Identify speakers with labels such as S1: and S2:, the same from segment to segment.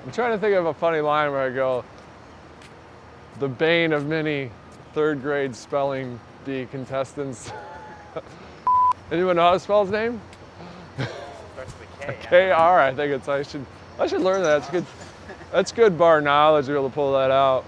S1: I'm trying to think of a funny line where I go, the bane of many third grade spelling bee contestants. Anyone know how to spell his name?
S2: Starts with a K.
S1: K-R, I think it's, I should learn that. That's good bar knowledge to be able to pull that out.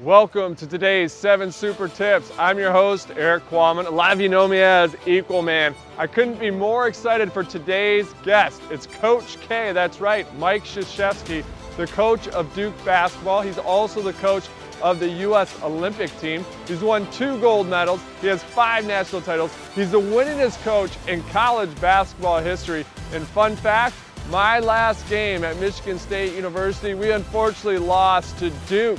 S1: Welcome to today's 7 Super Tips. I'm your host, Erik Qualman. A lot of you know me as Equalman. I couldn't be more excited for today's guest. It's Coach K, that's right, Mike Krzyzewski, the coach of Duke basketball. He's also the coach of the U.S. Olympic team. He's won 2 gold medals. He has 5 national titles. He's the winningest coach in college basketball history. And fun fact, my last game at Michigan State University, we unfortunately lost to Duke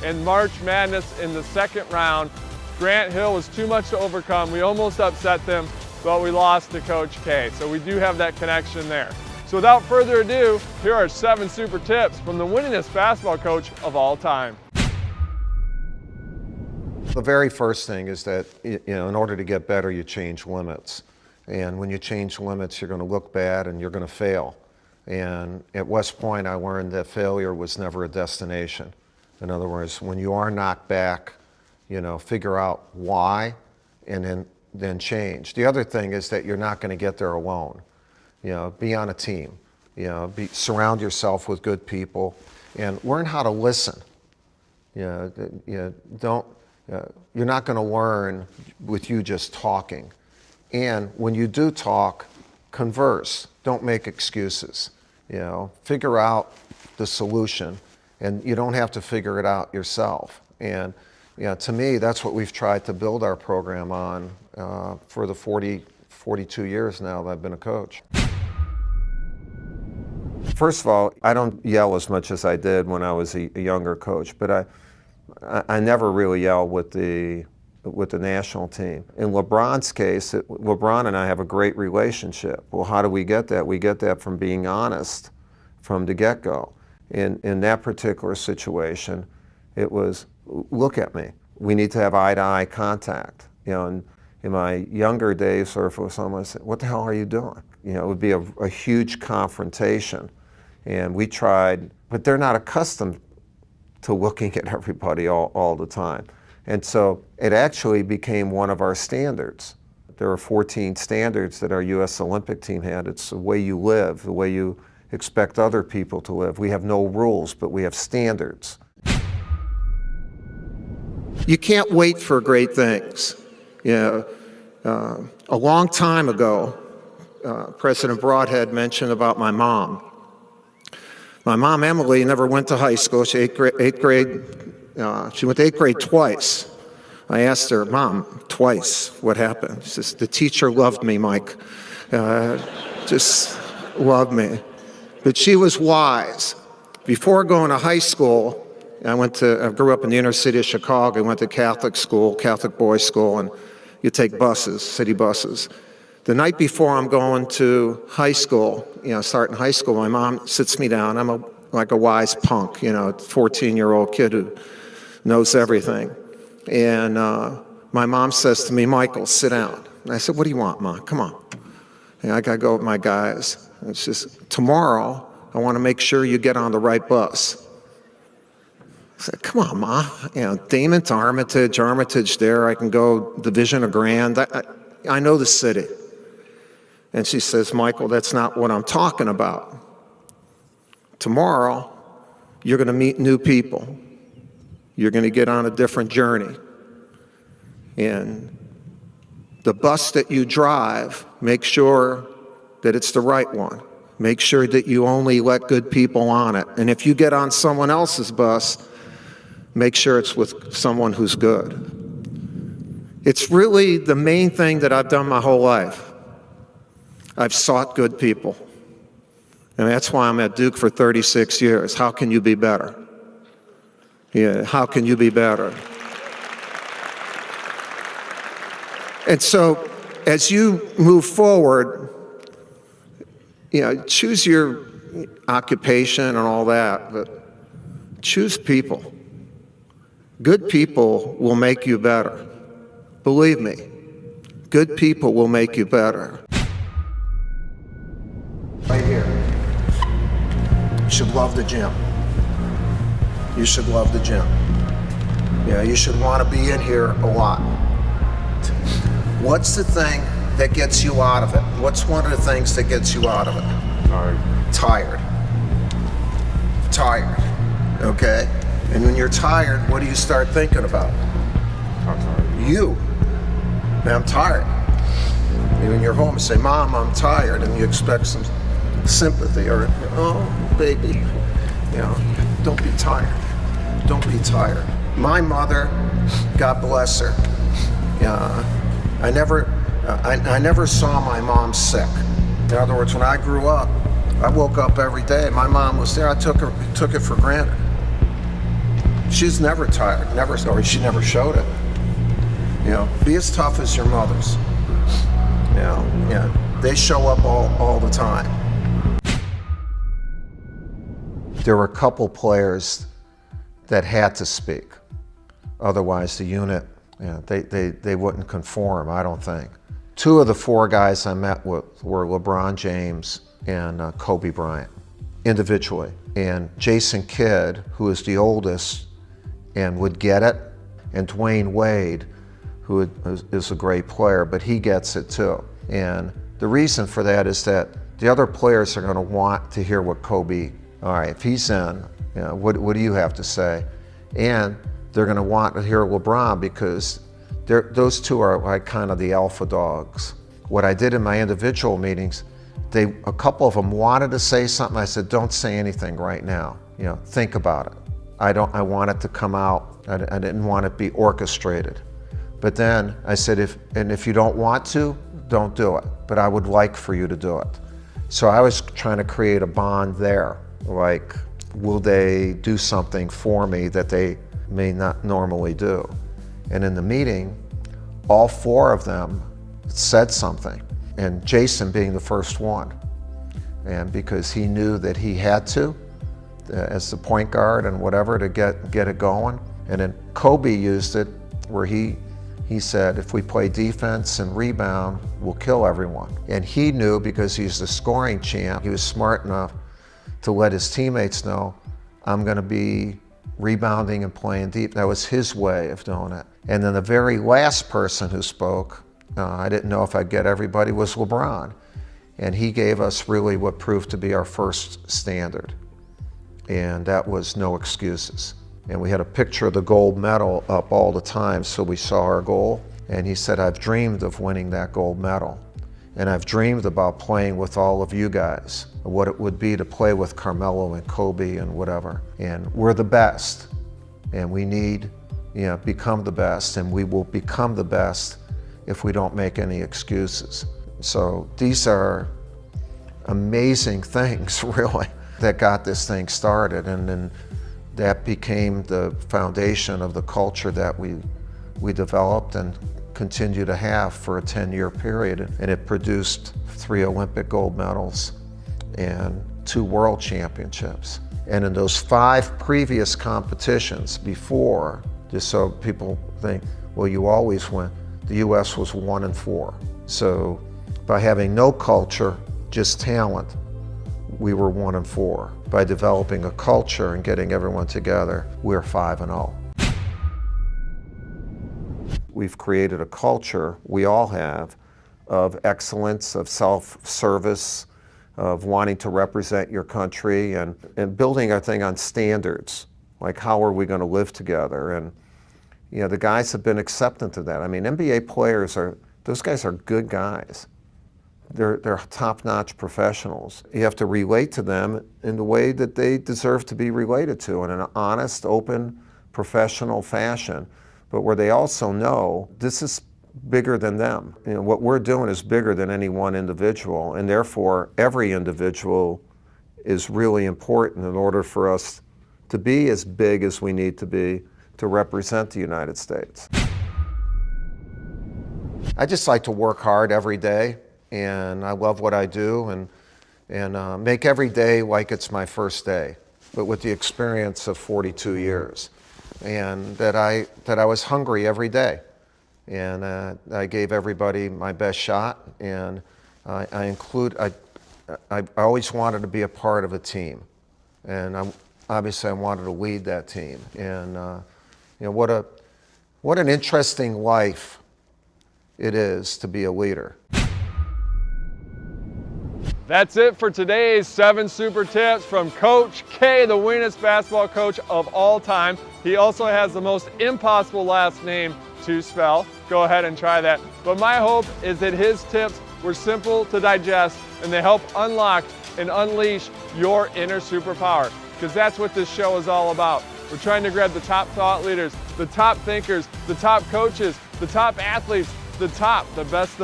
S1: in March Madness in the second round. Grant Hill was too much to overcome. We almost upset them, but we lost to Coach K. So we do have that connection there. So without further ado, here are 7 super tips from the winningest basketball coach of all time.
S3: The very first thing is that, in order to get better, you change limits. And when you change limits, you're going to look bad and you're going to fail. And at West Point, I learned that failure was never a destination. In other words, when you are knocked back, figure out why and then change. The other thing is that you're not going to get there alone. Be on a team. Surround yourself with good people and learn how to listen. You're not going to learn with you just talking. And when you do talk, converse. Don't make excuses. Figure out the solution, and you don't have to figure it out yourself. And to me, that's what we've tried to build our program on for the 42 years now that I've been a coach. First of all, I don't yell as much as I did when I was a younger coach, but I never really yell with the national team. In LeBron's case, LeBron and I have a great relationship. Well, how do we get that? We get that from being honest from the get-go. In that particular situation, it was, look at me. We need to have eye-to-eye contact. In my younger days, or if it was someone said, what the hell are you doing? It would be a huge confrontation. And we tried, but they're not accustomed to looking at everybody all the time. And so it actually became one of our standards. There are 14 standards that our U.S. Olympic team had. It's the way you live, the way you expect other people to live. We have no rules, but we have standards. You can't wait for great things. A long time ago, President Broadhead mentioned about my mom. My mom, Emily, never went to high school. She went to 8th grade twice. I asked her, Mom, twice, what happened? She says, the teacher loved me, Mike. Just loved me. But she was wise. Before going to high school, I grew up in the inner city of Chicago. I went to Catholic school, Catholic boys' school, and you take buses, city buses. The night before I'm going to high school, starting high school, my mom sits me down. I'm like a wise punk, 14-year-old kid who knows everything. And my mom says to me, Michael, sit down. And I said, what do you want, Ma? Come on. And I got to go with my guys. And she says, tomorrow, I want to make sure you get on the right bus. I said, come on, Ma. Deming to Armitage there. I can go Division of Grand. I know the city. And she says, Michael, that's not what I'm talking about. Tomorrow, you're going to meet new people. You're going to get on a different journey. And the bus that you drive, make sure that it's the right one. Make sure that you only let good people on it. And if you get on someone else's bus, make sure it's with someone who's good. It's really the main thing that I've done my whole life. I've sought good people. And that's why I'm at Duke for 36 years. How can you be better? How can you be better? And so, as you move forward, choose your occupation and all that, but choose people. Good people will make you better. Believe me, good people will make you better. Right here. You should love the gym. You should love the gym. Yeah, you should want to be in here a lot. What's the thing that gets you out of it? What's one of the things that gets you out of it? Tired. Tired. Okay? And when you're tired, what do you start thinking about?
S1: I'm tired.
S3: You. I'm tired. And when you're home and say, Mom, I'm tired, and you expect some sympathy or, oh, baby, you know, don't be tired. Don't be tired. My mother, God bless her, I never saw my mom sick. In other words, when I grew up, I woke up every day. My mom was there. I took it for granted. She's never tired. She never showed it. You know, be as tough as your mothers. You know, yeah, they show up all the time. There were a couple players that had to speak. Otherwise, the unit, they wouldn't conform, I don't think. Two of the four guys I met with were LeBron James and Kobe Bryant, individually. And Jason Kidd, who is the oldest and would get it, and Dwayne Wade, who is a great player, but he gets it too. And the reason for that is that the other players are going to want to hear what Kobe, all right, if he's in, you know, what do you have to say? And they're going to want to hear LeBron because those two are like kind of the alpha dogs. What I did in my individual meetings, a couple of them wanted to say something. I said, don't say anything right now. You know, think about it. I want it to come out. I didn't want it to be orchestrated. But then I said, if you don't want to, don't do it. But I would like for you to do it. So I was trying to create a bond there. Like, will they do something for me that they may not normally do? And in the meeting, all four of them said something, and Jason being the first one. And because he knew that he had to, as the point guard and whatever, to get it going. And then Kobe used it where he said, if we play defense and rebound, we'll kill everyone. And he knew, because he's the scoring champ, he was smart enough to let his teammates know, I'm going to be rebounding and playing deep. That was his way of doing it. And then the very last person who spoke, I didn't know if I'd get everybody, was LeBron. And he gave us really what proved to be our first standard. And that was no excuses. And we had a picture of the gold medal up all the time, so we saw our goal. And he said, I've dreamed of winning that gold medal. And I've dreamed about playing with all of you guys, what it would be to play with Carmelo and Kobe and whatever. And we're the best. And we need, become the best. And we will become the best if we don't make any excuses. So these are amazing things, really, that got this thing started. And then that became the foundation of the culture that we developed and continue to have for a 10-year period. And it produced 3 Olympic gold medals and 2 world championships. And in those 5 previous competitions before, just so people think, well, you always win, the US was 1-4. So by having no culture, just talent, we were 1-4. By developing a culture and getting everyone together, we're 5-0. We've created a culture, we all have, of excellence, of self-service, of wanting to represent your country, and building our thing on standards, like how are we going to live together. And the guys have been acceptant of that. I mean, NBA players those guys are good guys. They're top-notch professionals. You have to relate to them in the way that they deserve to be related to, in an honest, open, professional fashion, but where they also know this is bigger than them. What we're doing is bigger than any one individual, and therefore every individual is really important in order for us to be as big as we need to be to represent the United States. I just like to work hard every day, and I love what I do, and make every day like it's my first day, but with the experience of 42 years. And that I was hungry every day, and I gave everybody my best shot, and I always wanted to be a part of a team, and obviously I wanted to lead that team. And you know, what an interesting life it is to be a leader.
S1: That's it for today's 7 super tips from Coach K, the winningest basketball coach of all time. He also has the most impossible last name to spell. Go ahead and try that. But my hope is that his tips were simple to digest and they help unlock and unleash your inner superpower, because that's what this show is all about. We're trying to grab the top thought leaders, the top thinkers, the top coaches, the top athletes, the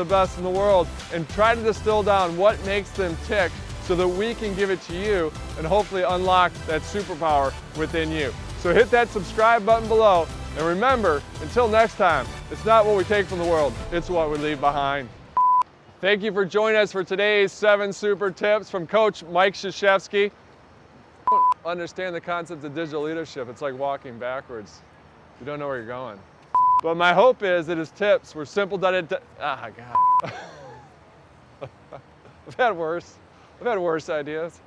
S1: best in the world, and try to distill down what makes them tick so that we can give it to you and hopefully unlock that superpower within you. So hit that subscribe button below, and remember, until next time, it's not what we take from the world, it's what we leave behind. Thank you for joining us for today's 7 super tips from Coach Mike Krzyzewski. I don't understand the concept of digital leadership. It's like walking backwards. You don't know where you're going. But my hope is that his tips were simple God. I've had worse ideas.